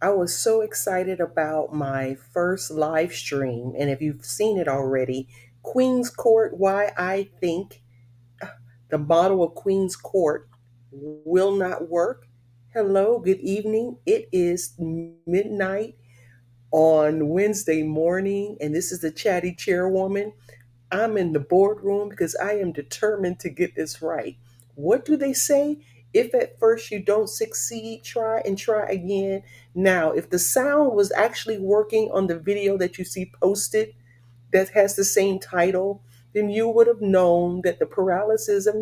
I was so excited about my first live stream. And if you've seen it already, Queen's Court, why I think the model of Queen's Court will not work. Hello, good evening. It is midnight on Wednesday morning, and this is the chatty chairwoman. I'm in the boardroom because I am determined to get this right. What do they say? If at first you don't succeed, try and try again. Now, if the sound was actually working on the video that you see posted that has the same title, then you would have known that the paralysis of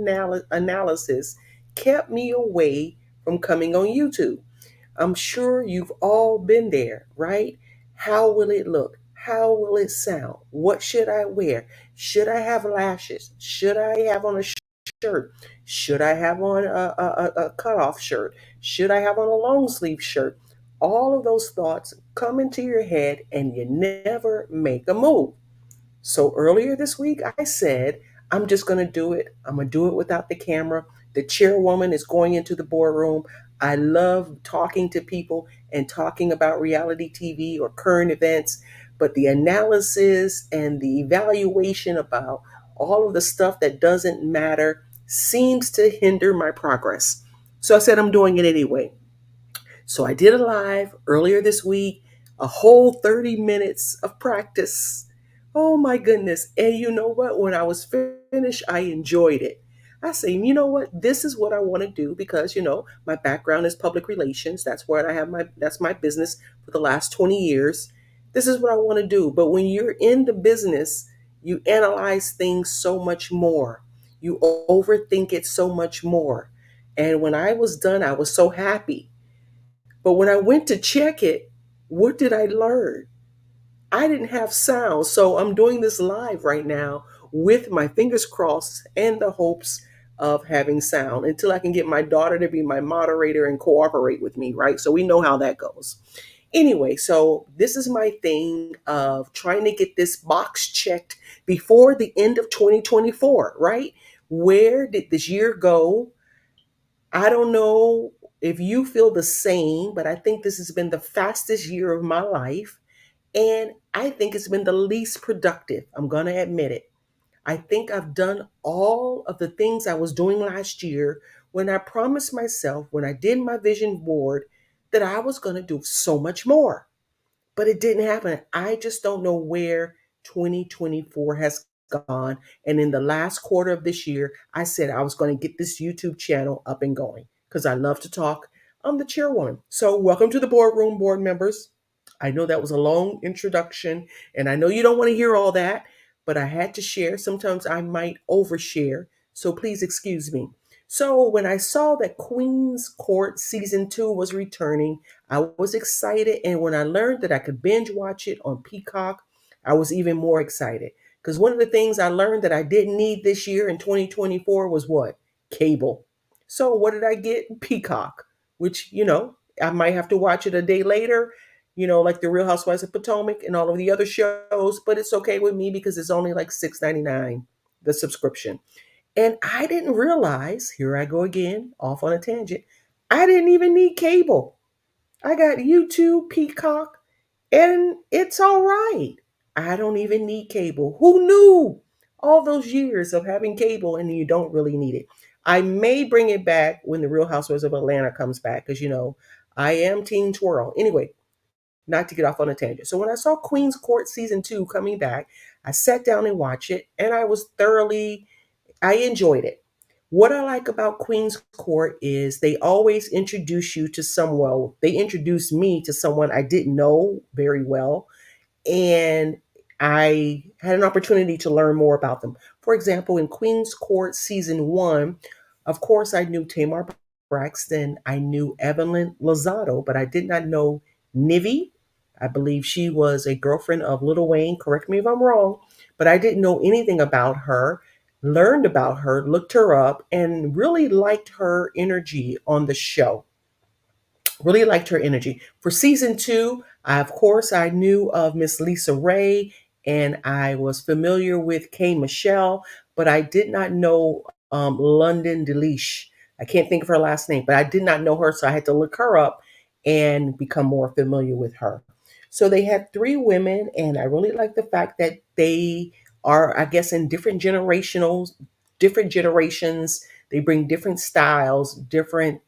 analysis kept me away from coming on YouTube. I'm sure you've all been there, right? How will it look? How will it sound? What should I wear? Should I have lashes? Should I have on a shirt? Should I have on a cutoff shirt? Should I have on a long sleeve shirt? All of those thoughts come into your head and you never make a move. So earlier this week, I said, I'm just going to do it. I'm going to do it without the camera. The chairwoman is going into the boardroom. I love talking to people and talking about reality TV or current events, but the analysis and the evaluation about all of the stuff that doesn't matter seems to hinder my progress. So I said, I'm doing it anyway. So I did a live earlier this week, a whole 30 minutes of practice. Oh my goodness. And you know what? When I was finished, I enjoyed it. I say, you know what? This is what I want to do because, my background is public relations. That's my business for the last 20 years. This is what I want to do. But when you're in the business, you analyze things so much more. You overthink it so much more. And when I was done, I was so happy, but when I went to check it, what did I learn? I didn't have sound. So I'm doing this live right now with my fingers crossed and the hopes of having sound until I can get my daughter to be my moderator and cooperate with me, right? So we know how that goes. Anyway, so this is my thing of trying to get this box checked before the end of 2024, right? Where did this year go? I don't know if you feel the same, but I think this has been the fastest year of my life. And I think it's been the least productive. I'm going to admit it. I think I've done all of the things I was doing last year when I promised myself, when I did my vision board, that I was going to do so much more. But it didn't happen. I just don't know where 2024 has gone. And in the last quarter of this year, I said I was going to get this YouTube channel up and going because I love to talk. I'm the chairwoman. So, welcome to the boardroom, board members. I know that was a long introduction, and I know you don't want to hear all that, but I had to share. Sometimes I might overshare. So, please excuse me. So, when I saw that Queen's Court season 2 was returning, I was excited, and when I learned that I could binge watch it on Peacock, I was even more excited. Because one of the things I learned that I didn't need this year in 2024 was what? Cable. So what did I get? Peacock, which, I might have to watch it a day later, like the Real Housewives of Potomac and all of the other shows, but it's okay with me because it's only like $6.99, the subscription. And I didn't realize, here I go again, off on a tangent, I didn't even need cable. I got YouTube, Peacock, and it's all right. I don't even need cable. Who knew? All those years of having cable and you don't really need it. I may bring it back when the Real Housewives of Atlanta comes back because, I am Teen Twirl. Anyway, not to get off on a tangent. So when I saw Queen's Court season 2 coming back, I sat down and watched it and I enjoyed it. What I like about Queen's Court is they always introduce you to someone. They introduced me to someone I didn't know very well, and I had an opportunity to learn more about them. For example, in Queen's Court season 1, of course, I knew Tamar Braxton, I knew Evelyn Lozado, but I did not know Nivi. I believe she was a girlfriend of Lil Wayne. Correct me if I'm wrong, but I didn't know anything about her. Learned about her, looked her up, and really liked her energy on the show. Really liked her energy. For season 2, of course, I knew of Miss Lisa Ray and I was familiar with Kay Michelle, but I did not know London Delish. I can't think of her last name, but I did not know her, so I had to look her up. and become more familiar with her. So they had three women, and I really like the fact that they are, I guess, in different generations. They bring different styles, different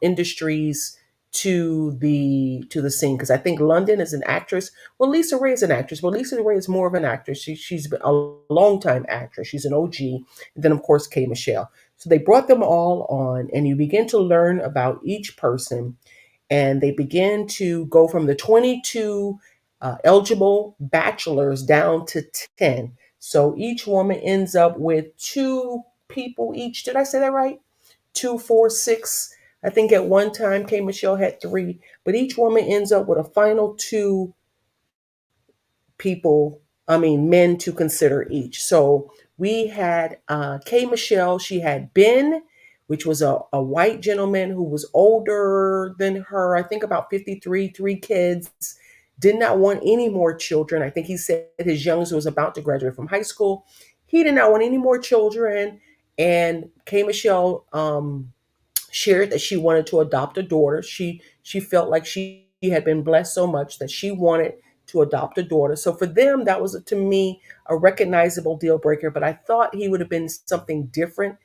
industries to the scene. Because I think London is an actress. Well, Lisa Ray is an actress, but Lisa Ray is more of an actress. She's been a long time actress. She's an OG. And then, of course, K. Michelle. So they brought them all on, and you begin to learn about each person, and they begin to go from the 22 eligible bachelors down to 10. So each woman ends up with two people each. Did I say that right? Two, four, six. I think at one time K. Michelle had three, but each woman ends up with a final two people, I mean, men to consider each. So we had Kay Michelle, she had Ben, which was a white gentleman who was older than her, I think about 53, three kids, did not want any more children. I think he said his youngest was about to graduate from high school. He did not want any more children. And Kay Michelle shared that she wanted to adopt a daughter. She felt like she had been blessed so much that she wanted to adopt a daughter. So for them, that was to me a recognizable deal breaker. But I thought he would have been something different,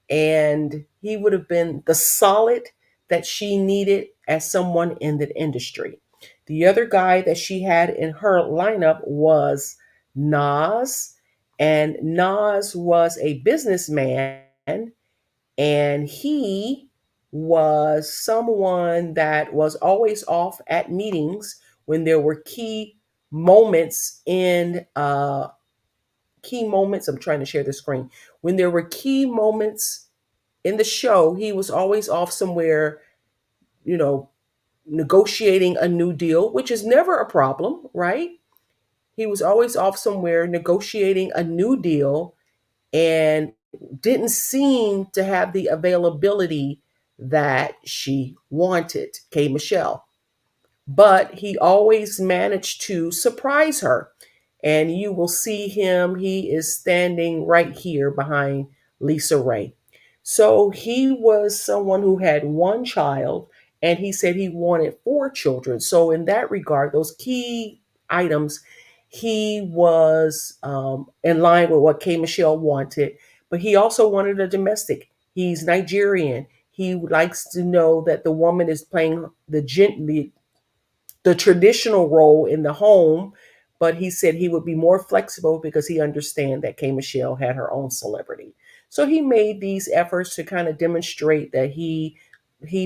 and he would have been the solid that she needed as someone in the industry. The other guy that she had in her lineup was Nas, and Nas was a businessman, and he was someone that was always off at meetings when there were moments in key moments. I'm trying to share the screen. When there were key moments in the show, he was always off somewhere, you know, negotiating a new deal, which is never a problem, right? He was always off somewhere negotiating a new deal, and didn't seem to have the availability that she wanted, K. Michelle. But he always managed to surprise her. And you will see him, he is standing right here behind Lisa Ray. So he was someone who had one child, and he said he wanted four children. So, in that regard, those key items, he was in line with what K. Michelle wanted, but he also wanted a domestic. He's Nigerian. He likes to know that the woman is playing the traditional role in the home, but he said he would be more flexible because he understand that K. Michelle had her own celebrity. So he made these efforts to kind of demonstrate that he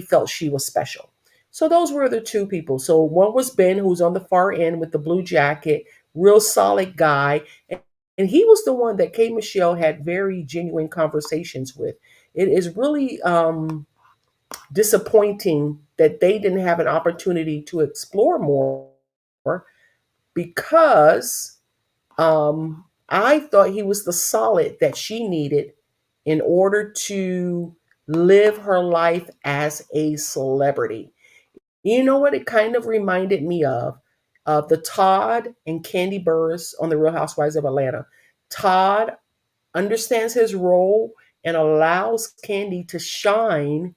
felt she was special. So those were the two people. So one was Ben, who's on the far end with the blue jacket, real solid guy, and he was the one that K. Michelle had very genuine conversations with. It is really disappointing that they didn't have an opportunity to explore more, because I thought he was the solid that she needed in order to live her life as a celebrity. You know what it kind of reminded me of? Of the Todd and Candy Burris on The Real Housewives of Atlanta. Todd understands his role and allows Candy to shine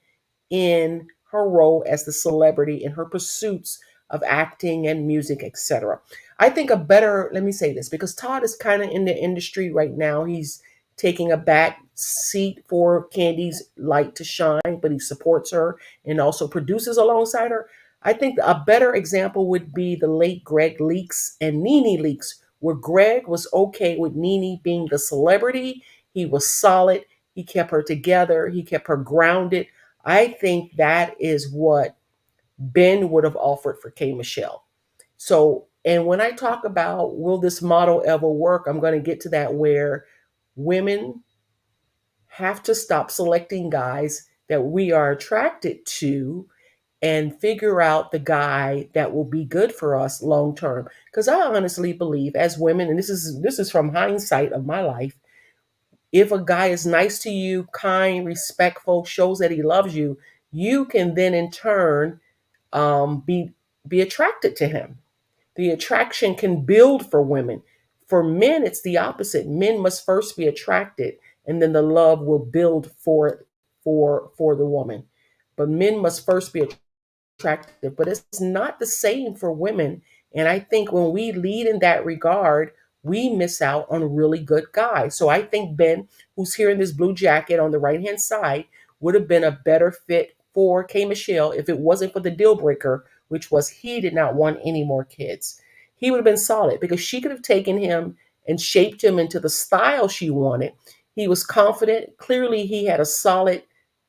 in her role as the celebrity in her pursuits of acting and music, etc. I think a better, let me say this, because Todd is kind of in the industry right now. He's taking a back seat for Candy's light to shine, but he supports her and also produces alongside her. I think a better example would be the late Greg Leaks and Nene Leaks, where Greg was okay with Nene being the celebrity. He was solid. He kept her together. He kept her grounded. I think that is what Ben would have offered for K. Michelle. So, and when I talk about will this model ever work, I'm going to get to that, where women have to stop selecting guys that we are attracted to and figure out the guy that will be good for us long term. Because I honestly believe, as women, and this is from hindsight of my life, if a guy is nice to you, kind, respectful, shows that he loves you, you can then in turn be attracted to him. The attraction can build for women. For men, it's the opposite. Men must first be attracted, and then the love will build for the woman. But men must first be attractive, but it's not the same for women. And I think when we lead in that regard, we miss out on really good guys. So I think Ben, who's here in this blue jacket on the right hand side, would have been a better fit for K Michelle if it wasn't for the deal breaker, which was he did not want any more kids. He would have been solid because she could have taken him and shaped him into the style she wanted. He was confident. Clearly, he had a solid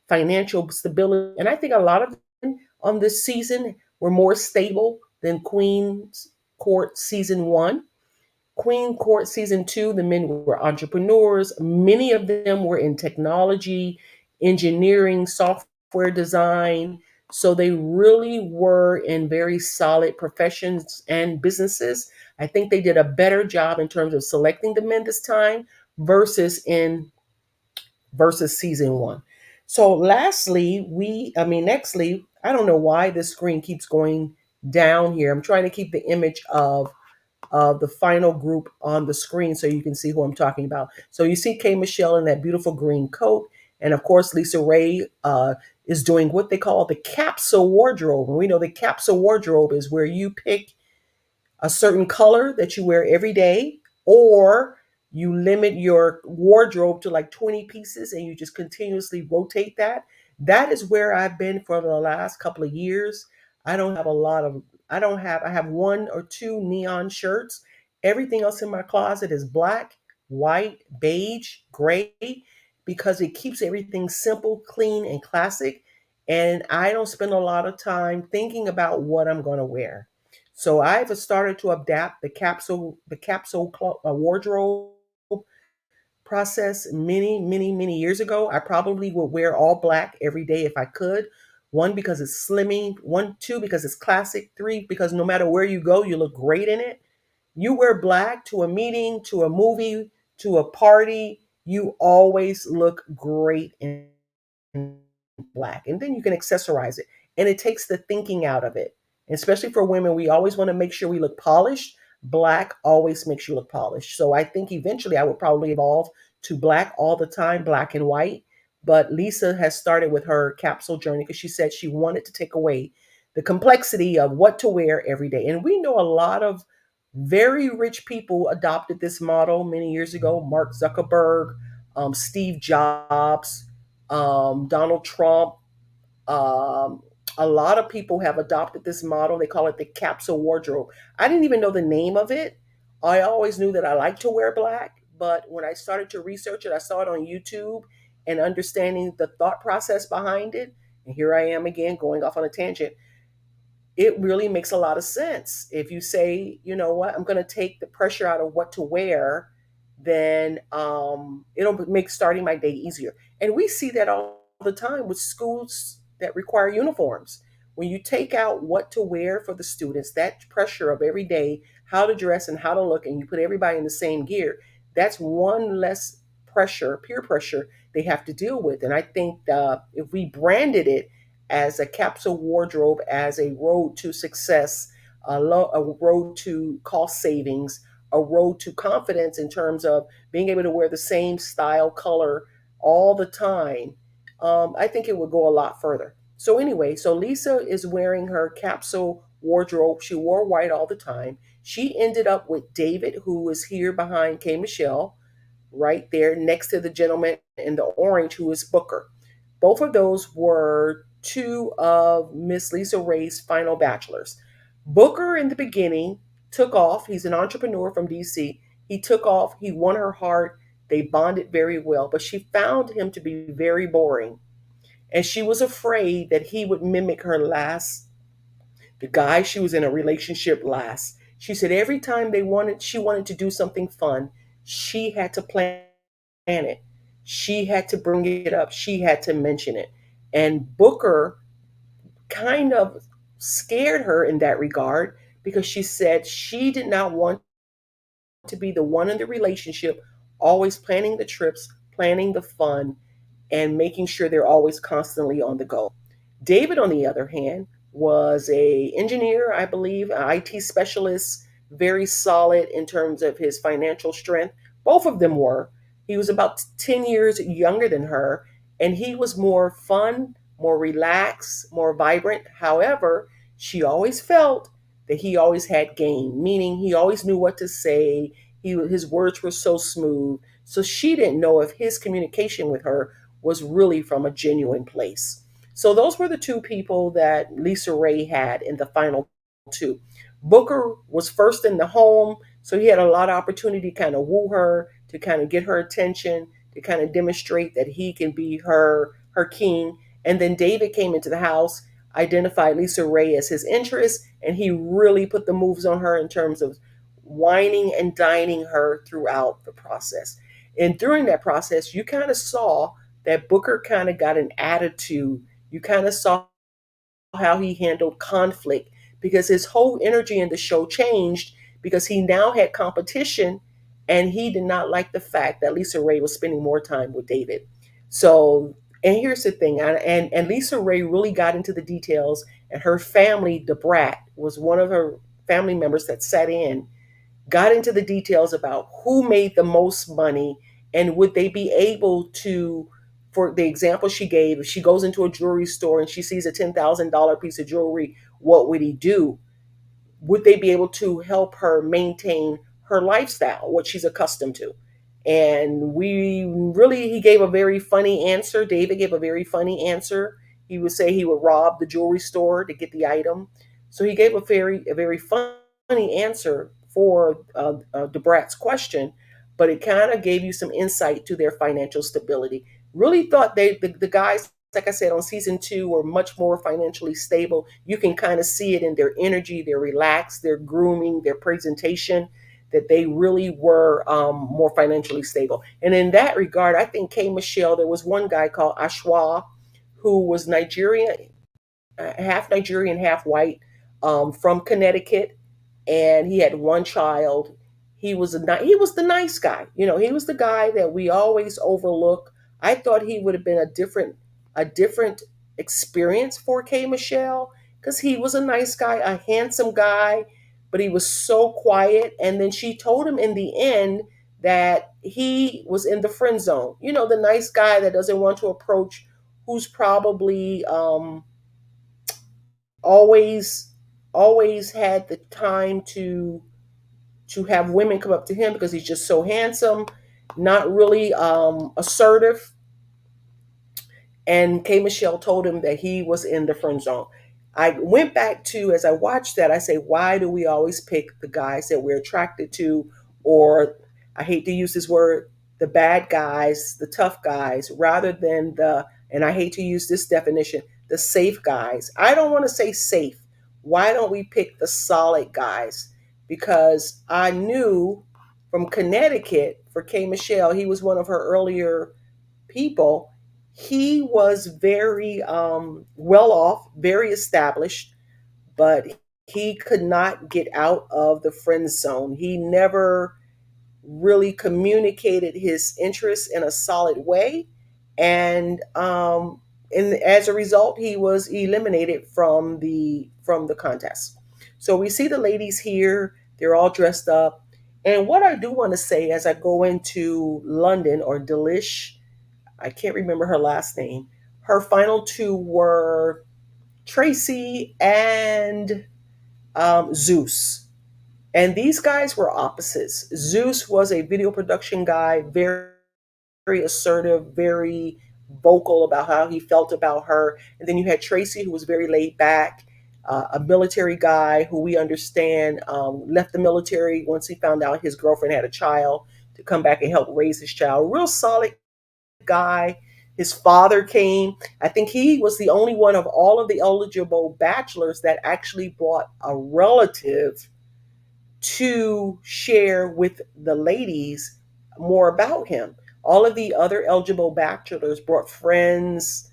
financial stability. And I think a lot of them on this season were more stable than Queen's Court season one. Queen Court season two, the men were entrepreneurs. Many of them were in technology, engineering, software design. So they really were in very solid professions and businesses. I think they did a better job in terms of selecting the men this time versus in versus season one. So lastly, nextly, I don't know why this screen keeps going down here. I'm trying to keep the image of the final group on the screen so you can see who I'm talking about. So you see Kay Michelle in that beautiful green coat. And of course, Lisa Ray is doing what they call the capsule wardrobe. And we know the capsule wardrobe is where you pick a certain color that you wear every day, or you limit your wardrobe to like 20 pieces and you just continuously rotate that. That is where I've been for the last couple of years. I don't have a lot of, I have one or two neon shirts. Everything else in my closet is black, white, beige, gray, because it keeps everything simple, clean, and classic. And I don't spend a lot of time thinking about what I'm going to wear. So I've started to adapt the capsule wardrobe process many years ago. I probably would wear all black every day if I could. One, because it's slimming. One, two, because it's classic. Three, because no matter where you go, you look great in it. You wear black to a meeting, to a movie, to a party. You always look great in black. And then you can accessorize it. And it takes the thinking out of it. And especially for women, we always want to make sure we look polished. Black always makes you look polished. So I think eventually I would probably evolve to black all the time, black and white. But Lisa has started with her capsule journey because she said she wanted to take away the complexity of what to wear every day. And we know a lot of very rich people adopted this model many years ago. Mark Zuckerberg, Steve Jobs, Donald Trump. Um, a lot of people have adopted this model. They call it the capsule wardrobe. I didn't even know the name of it. I always knew that I like to wear black, but when I started to research it, I saw it on YouTube and understanding the thought process behind it. And here I am again going off on a tangent. It really makes a lot of sense. If you say, you know what, I'm going to take the pressure out of what to wear, then it'll make starting my day easier. And we see that all the time with schools that require uniforms. When you take out what to wear for the students, that pressure of every day, how to dress and how to look, and you put everybody in the same gear, that's one less pressure, peer pressure they have to deal with. And I think if we branded it as a capsule wardrobe, as a road to success, a road to cost savings, a road to confidence in terms of being able to wear the same style, color all the time, I think it would go a lot further. So, anyway, so Lisa is wearing her capsule wardrobe. She wore white all the time. She ended up with David, who is here behind K Michelle, right there next to the gentleman in the orange, who is Booker. Both of those were two of Miss Lisa Ray's final bachelors. Booker, in the beginning, took off. He's an entrepreneur from DC. He took off, he won her heart. They bonded very well, but she found him to be very boring. And she was afraid that he would mimic her last, the guy she was in a relationship last. She said every time she wanted to do something fun, she had to plan it. She had to bring it up. She had to mention it. And Booker kind of scared her in that regard because she said she did not want to be the one in the relationship always planning the trips, planning the fun, and making sure they're always constantly on the go. David, on the other hand, was a engineer, I believe, an IT specialist, very solid in terms of his financial strength. Both of them were. He was about 10 years younger than her, and he was more fun, more relaxed, more vibrant. However, she always felt that he always had game, meaning he always knew what to say. His words were so smooth. So she didn't know if his communication with her was really from a genuine place. So those were the two people that Lisa Ray had in the final two. Booker was first in the home, so he had a lot of opportunity to kind of woo her, to kind of get her attention, to kind of demonstrate that he can be her king. And then David came into the house, identified Lisa Ray as his interest, and he really put the moves on her in terms of whining and dining her throughout the process. And during that process, you kind of saw that Booker kind of got an attitude. You kind of saw how he handled conflict because his whole energy in the show changed because he now had competition and he did not like the fact that Lisa Ray was spending more time with David. So, and here's the thing, and Lisa Ray really got into the details, and her family, the brat, was one of her family members that sat in, got into the details about who made the most money and would they be able to, for the example she gave, if she goes into a jewelry store and she sees a $10,000 piece of jewelry, what would he do? Would they be able to help her maintain her lifestyle, what she's accustomed to? And he gave a very funny answer. David gave a very funny answer. He would say he would rob the jewelry store to get the item. So he gave a very funny answer for Debrat's question, but it kind of gave you some insight to their financial stability. Really thought the guys, like I said, on season two were much more financially stable. You can kind of see it in their energy, their relaxed, their grooming, their presentation, that they really were more financially stable. And in that regard, I think K. Michelle, there was one guy called Ashwa who was Nigerian, half Nigerian, half white, from Connecticut, and he had one child. He was the nice guy. He was the guy that we always overlook. I thought he would have been a different experience for K. Michelle because he was a nice guy, a handsome guy, but he was so quiet. And then she told him in the end that he was in the friend zone. The nice guy that doesn't want to approach, who's probably always always had the time to have women come up to him because he's just so handsome, not really assertive. And K. Michelle told him that he was in the friend zone. I went back to, as I watched that, I say, why do we always pick the guys that we're attracted to, or I hate to use this word, the bad guys, the tough guys, rather than and I hate to use this definition, the safe guys. I don't want to say safe. Why don't we pick the solid guys? Because I knew from Connecticut for K. Michelle, he was one of her earlier people. He was very well off, very established, but he could not get out of the friend zone. He never really communicated his interests in a solid way, and as a result, he was eliminated from the contest. So we see the ladies here; they're all dressed up. And what I do want to say as I go into London or Delish, I can't remember her last name. Her final two were Tracy and Zeus. And these guys were opposites. Zeus was a video production guy, very, very assertive, very vocal about how he felt about her. And then you had Tracy, who was very laid back, a military guy who we understand left the military once he found out his girlfriend had a child to come back and help raise his child. Real solid guy. His father came. I think he was the only one of all of the eligible bachelors that actually brought a relative to share with the ladies more about him. All of the other eligible bachelors brought friends,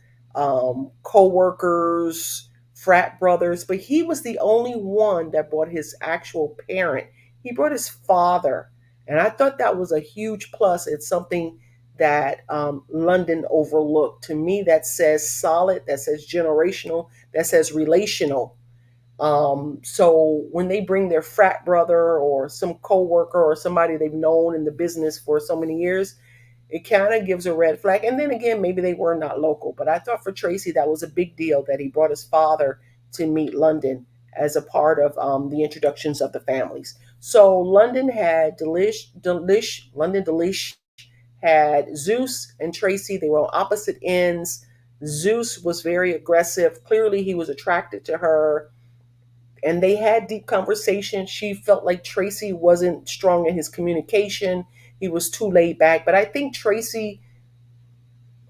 co-workers, frat brothers, but he was the only one that brought his actual parent. He brought his father, and I thought that was a huge plus. It's something that London overlooked. To me, that says solid, that says generational, that says relational. So when they bring their frat brother or some coworker or somebody they've known in the business for so many years, it kind of gives a red flag. And then again, maybe they were not local. But I thought for Tracy, that was a big deal that he brought his father to meet London as a part of the introductions of the families. So London had London Delish had Zeus and Tracy. They were on opposite ends. Zeus was very aggressive. Clearly, he was attracted to her, and they had deep conversation. She felt like Tracy wasn't strong in his communication. He was too laid back. But I think Tracy,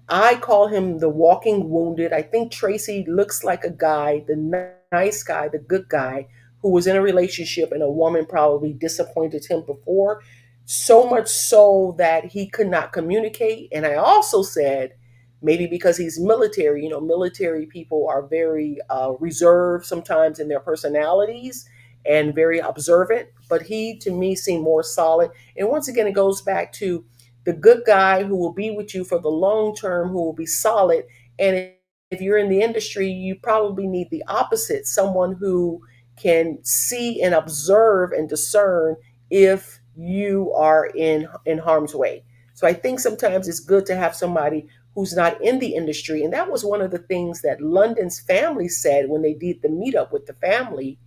I call him the walking wounded. I think Tracy looks like a guy, the nice guy, the good guy, who was in a relationship and a woman probably disappointed him before, so much so that he could not communicate. And I also said, maybe because he's military, military people are very reserved sometimes in their personalities and very observant. But he, to me, seemed more solid. And once again, it goes back to the good guy who will be with you for the long term, who will be solid. And if you're in the industry, you probably need the opposite, someone who can see and observe and discern if you are in harm's way. So I think sometimes it's good to have somebody who's not in the industry. And that was one of the things that London's family said when they did the meetup with the family.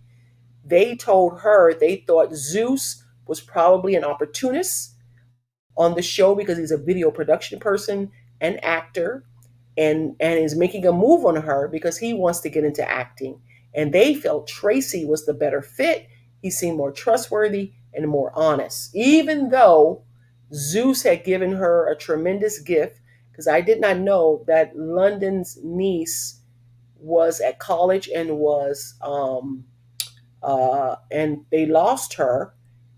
They told her they thought Zeus was probably an opportunist on the show because he's a video production person and actor, and is making a move on her because he wants to get into acting. And they felt Tracy was the better fit. He seemed more trustworthy and more honest, even though Zeus had given her a tremendous gift. Because I did not know that London's niece was at college and was and they lost her,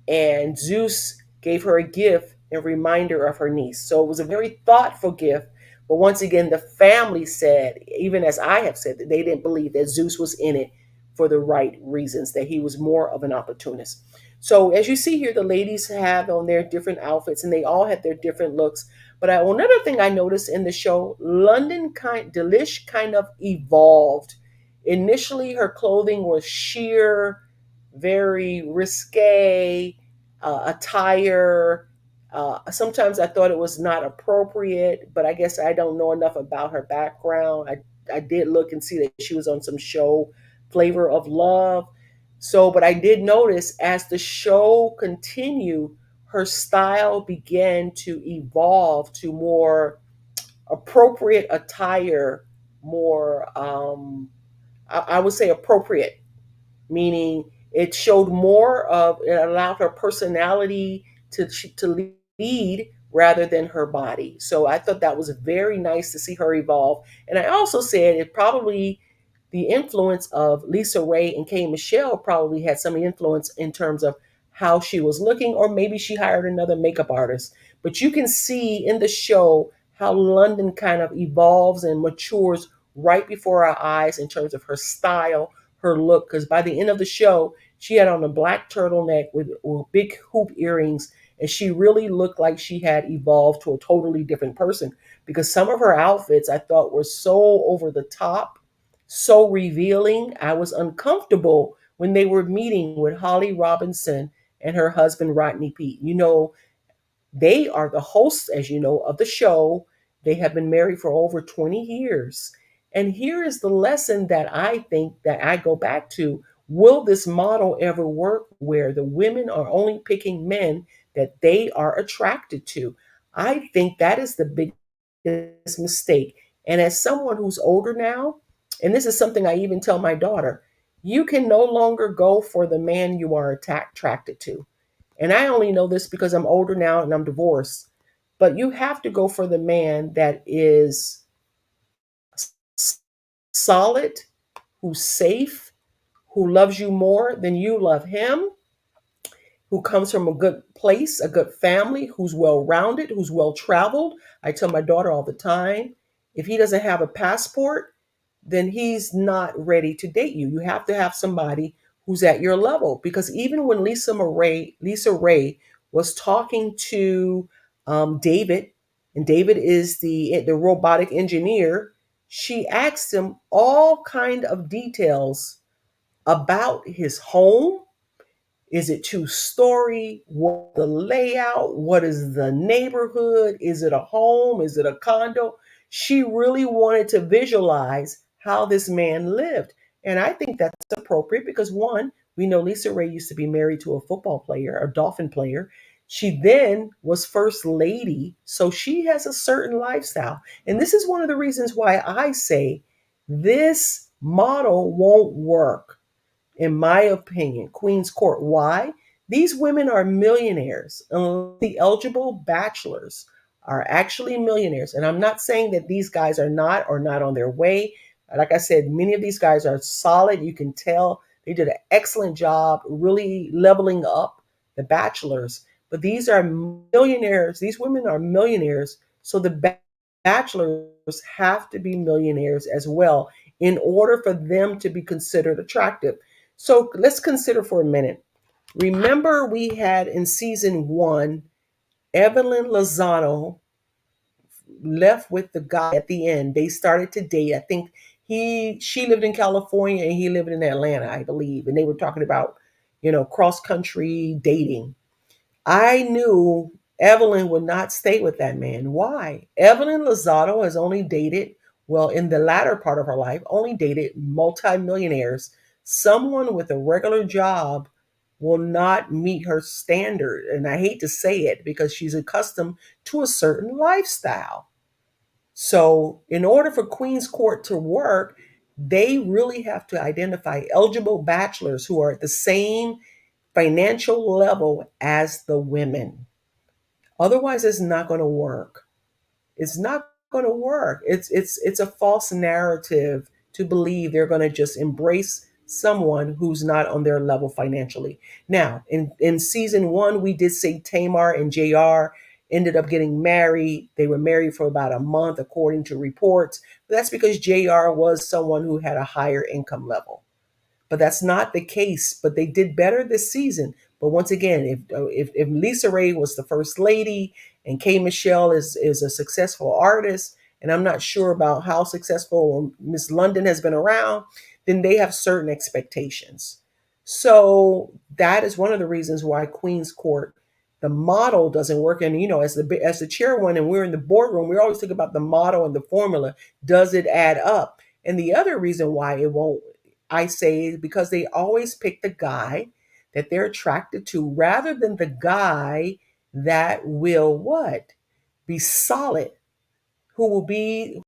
and Zeus gave her a gift in reminder of her niece. So it was a very thoughtful gift. But once again, the family said, even as I have said, that they didn't believe that Zeus was in it for the right reasons, that he was more of an opportunist. So as you see here, the ladies have on their different outfits, and they all had their different looks. But another thing I noticed in the show, Delish kind of evolved. Initially, her clothing was sheer, very risque attire. Sometimes I thought it was not appropriate, but I guess I don't know enough about her background. I did look and see that she was on some show, Flavor of Love. So, but I did notice as the show continued, her style began to evolve to more appropriate attire, more, I would say appropriate, meaning it showed more of, it allowed her personality to lead rather than her body. So I thought that was very nice to see her evolve. And I also said it probably, the influence of Lisa Ray and Kay Michelle probably had some influence in terms of how she was looking, or maybe she hired another makeup artist. But you can see in the show how London kind of evolves and matures right before our eyes in terms of her style, her look. Because by the end of the show, she had on a black turtleneck with big hoop earrings, and she really looked like she had evolved to a totally different person. Because some of her outfits I thought were so over the top, so revealing. I was uncomfortable when they were meeting with Holly Robinson and her husband Rodney Pete. They are the hosts, as you know, of the show. They have been married for over 20 years. And here is the lesson that I think that I go back to. Will this model ever work where the women are only picking men that they are attracted to? I think that is the biggest mistake. And as someone who's older now, and this is something I even tell my daughter, you can no longer go for the man you are attracted to. And I only know this because I'm older now and I'm divorced. But you have to go for the man that is solid, who's safe, who loves you more than you love him, who comes from a good place, a good family, who's well rounded, who's well traveled. I tell my daughter all the time, if he doesn't have a passport, then he's not ready to date you. You have to have somebody who's at your level. Because even when Lisa Ray was talking to David, and David is the robotic engineer, she asked him all kind of details about his home, Is it two-story? What the layout? What is the neighborhood? Is it a home? Is it a condo? She really wanted to visualize how this man lived. And I think that's appropriate because one, we know Lisa Ray used to be married to a football player, a Dolphin player. She then was first lady, so she has a certain lifestyle. And this is one of the reasons why I say this model won't work in my opinion, Queen's Court. Why? These women are millionaires. The eligible bachelors are actually millionaires. And I'm not saying that these guys are not or not on their way. Like I said, many of these guys are solid. You can tell they did an excellent job really leveling up the bachelors. But these are millionaires. These women are millionaires. So the bachelors have to be millionaires as well in order for them to be considered attractive. So let's consider for a minute. Remember, we had in season one, Evelyn Lozano left with the guy at the end. They started to date. I think she lived in California and he lived in Atlanta, I believe. And they were talking about, cross country dating. I knew Evelyn would not stay with that man. Why? Evelyn Lozado has only dated, well, in the latter part of her life, only dated multimillionaires. Someone with a regular job will not meet her standard. And I hate to say it because she's accustomed to a certain lifestyle. So, in order for Queen's Court to work, they really have to identify eligible bachelors who are at the same financial level as the women. Otherwise, it's not going to work. It's not going to work. It's a false narrative to believe they're going to just embrace someone who's not on their level financially. Now, in season one, we did say Tamar and JR ended up getting married. They were married for about a month, according to reports. But that's because JR was someone who had a higher income level. But that's not the case. But they did better this season. But once again, if Lisa Ray was the first lady and K Michelle is a successful artist, and I'm not sure about how successful Miss London has been around, then they have certain expectations. So that is one of the reasons why Queen's Court, the model doesn't work. And as the chairwoman, and we're in the boardroom, we always think about the model and the formula. Does it add up? And the other reason why it won't, I say, because they always pick the guy that they're attracted to rather than the guy that will what? Be solid, who will be.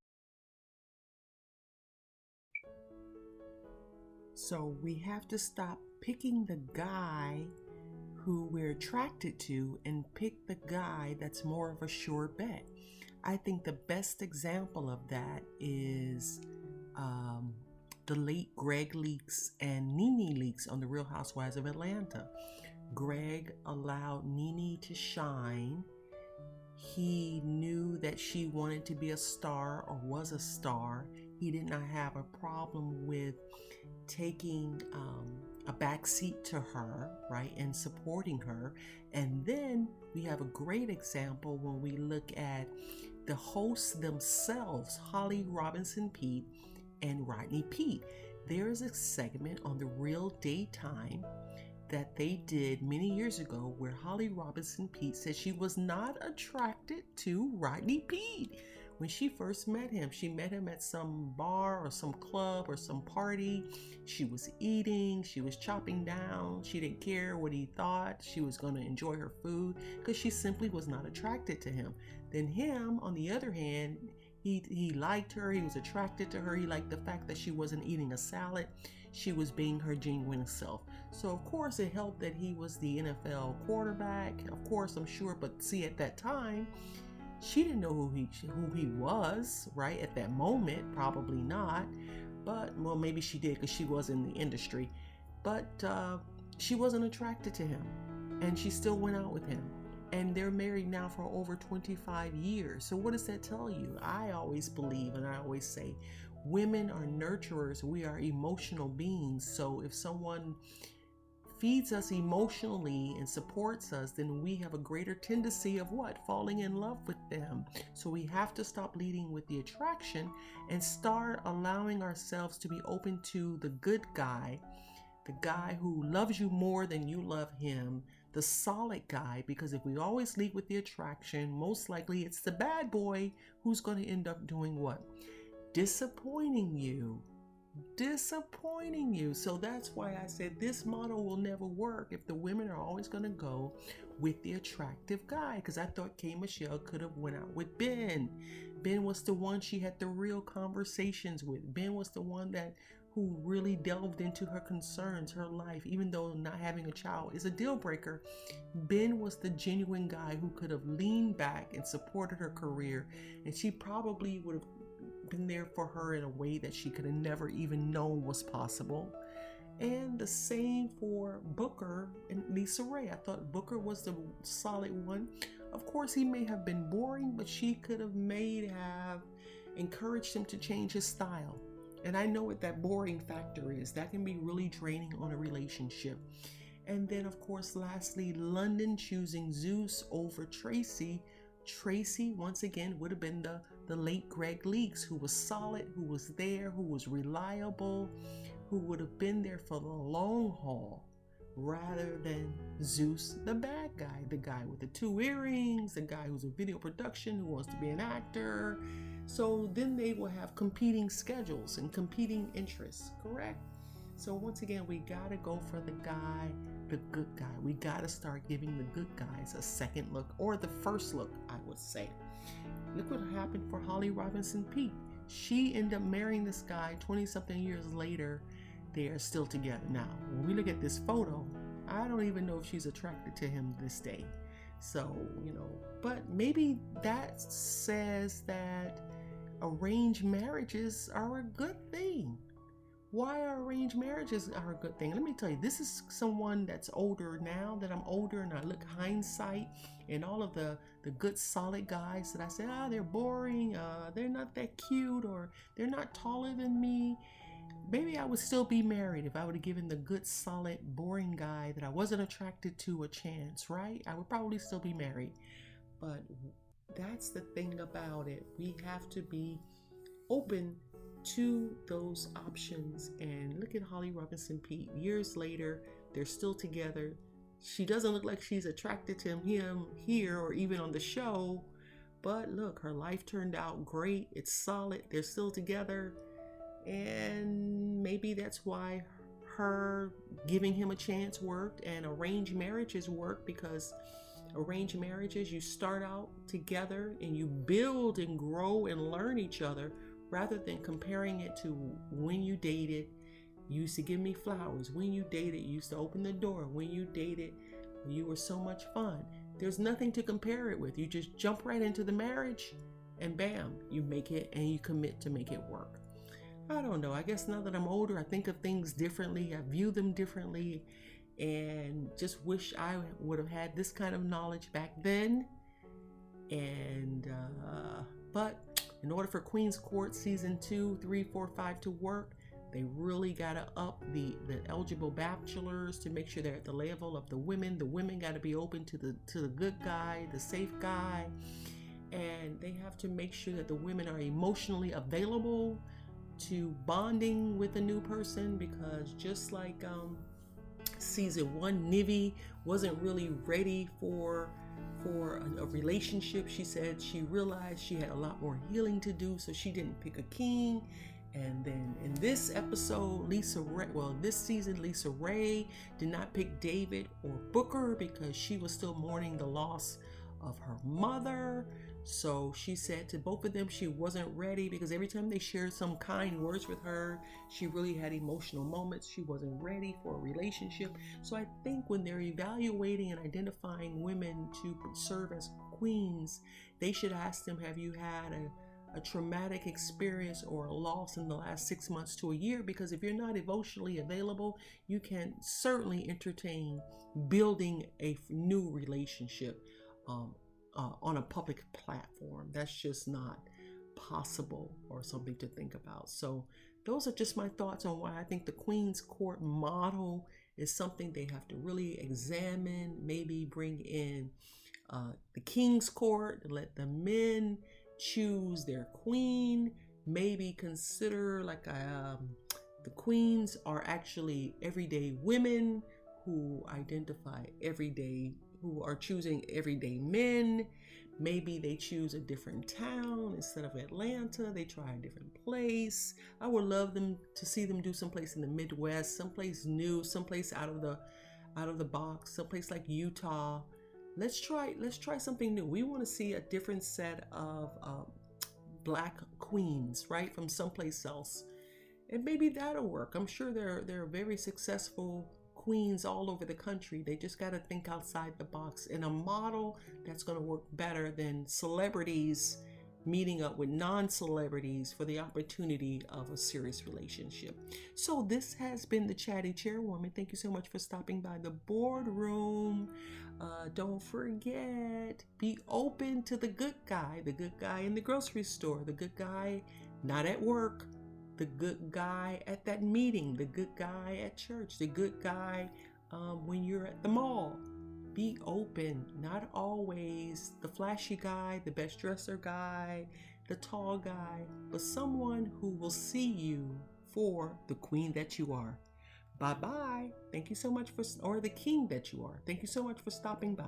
So we have to stop picking the guy who we're attracted to and pick the guy that's more of a sure bet. I think the best example of that is the late Greg Leaks and Nene Leaks on The Real Housewives of Atlanta. Greg allowed Nene to shine. He knew that she wanted to be a star or was a star. He did not have a problem with taking a back seat to her, right, and supporting her. And then we have a great example when we look at the hosts themselves, Holly Robinson Peete and Rodney Peete. There is a segment on The Real Daytime that they did many years ago where Holly Robinson Peete said she was not attracted to Rodney Peete. When she first met him, she met him at some bar or some club or some party. She was eating, she was chopping down. She didn't care what he thought. She was going to enjoy her food because she simply was not attracted to him. Then him, on the other hand, he liked her. He was attracted to her. He liked the fact that she wasn't eating a salad. She was being her genuine self. So of course it helped that he was the NFL quarterback. Of course, I'm sure. But see, at that time, she didn't know who he was, right? At that moment, probably not. But, well, maybe she did because she was in the industry. But she wasn't attracted to him. And she still went out with him. And they're married now for over 25 years. So what does that tell you? I always believe, and I always say, women are nurturers. We are emotional beings. So if someone feeds us emotionally and supports us, then we have a greater tendency of what? Falling in love with them. So we have to stop leading with the attraction and start allowing ourselves to be open to the good guy the guy who loves you more than you love him, the solid guy, because if we always lead with the attraction, most likely it's the bad boy who's going to end up doing what? Disappointing you. So that's why I said this model will never work if the women are always going to go with the attractive guy, because I thought K. Michelle could have went out with Ben was the one she had the real conversations with. Ben was the one who really delved into her concerns, her life. Even though not having a child is a deal breaker, Ben was the genuine guy who could have leaned back and supported her career, and she probably would have been there for her in a way that she could have never even known was possible. And the same for Booker and Lisa Ray. I thought Booker was the solid one. Of course, he may have been boring, but she could have encouraged him to change his style. And I know what that boring factor is. That can be really draining on a relationship. And then, of course, lastly, London choosing Zeus over Tracy. Tracy, once again, would have been the late Greg Leakes, who was solid, who was there, who was reliable, who would have been there for the long haul, rather than Zeus, the bad guy, the guy with the 2 earrings, the guy who's in video production, who wants to be an actor. So then they will have competing schedules and competing interests, correct? So once again, we gotta go for the guy, the good guy. We gotta start giving the good guys a second look, or the first look, I would say. Look what happened for Holly Robinson Peete. She ended up marrying this guy 20-something years later. They are still together. Now, when we look at this photo, I don't even know if she's attracted to him this day. So, but maybe that says that arranged marriages are a good thing. Why are arranged marriages are a good thing? Let me tell you, this is someone that's older now, that I'm older, and I look hindsight, and all of the good solid guys that I say, they're boring, they're not that cute, or they're not taller than me. Maybe I would still be married if I would have given the good, solid, boring guy that I wasn't attracted to a chance, right? I would probably still be married. But that's the thing about it. We have to be open to those options. And look at Holly Robinson Peete. Years later, they're still together. She doesn't look like she's attracted to him here or even on the show. But look, her life turned out great. It's solid. They're still together. And maybe that's why her giving him a chance worked, and arranged marriages work, because arranged marriages, you start out together and you build and grow and learn each other, rather than comparing it to when you dated. You used to give me flowers. When you dated, you used to open the door. When you dated, you were so much fun. There's nothing to compare it with. You just jump right into the marriage and bam, you make it and you commit to make it work. I don't know. I guess now that I'm older, I think of things differently. I view them differently, and just wish I would have had this kind of knowledge back then. And, but in order for Queen's Court season 2, 3, 4, 5 to work, they really got to up the eligible bachelors to make sure they're at the level of the women. The women got to be open to the good guy, the safe guy. And they have to make sure that the women are emotionally available to bonding with a new person, because just like season 1, Nivi wasn't really ready for a relationship. She said she realized she had a lot more healing to do, so she didn't pick a king. And then in this episode, this season, Lisa Ray did not pick David or Booker because she was still mourning the loss of her mother. So she said to both of them she wasn't ready, because every time they shared some kind words with her, she really had emotional moments. She wasn't ready for a relationship. So I think when they're evaluating and identifying women to serve as queens, they should ask them, have you had a traumatic experience or a loss in the last 6 months to a year? Because if you're not emotionally available, you can certainly entertain building a new relationship on a public platform. That's just not possible, or something to think about. So those are just my thoughts on why I think the Queen's Court model is something they have to really examine. Maybe bring in the King's Court, let the men choose their queen. Maybe consider like The queens are actually everyday women who identify everyday, who are choosing everyday men. Maybe they choose a different town instead of Atlanta. They try a different place. I would love them to see them do someplace in the Midwest, someplace new, someplace out of the box, someplace like Utah. Let's try something new. We want to see a different set of Black queens, right, from someplace else. And maybe that'll work. I'm sure there are very successful queens all over the country. They just got to think outside the box in a model that's going to work better than celebrities meeting up with non-celebrities for the opportunity of a serious relationship. So this has been the Chatty Chairwoman. Thank you so much for stopping by the boardroom. Don't forget, be open to the good guy in the grocery store, the good guy not at work, the good guy at that meeting, the good guy at church, the good guy when you're at the mall. Be open, not always the flashy guy, the best dresser guy, the tall guy, but someone who will see you for the queen that you are. Bye-bye. Thank you so much or the king that you are. Thank you so much for stopping by.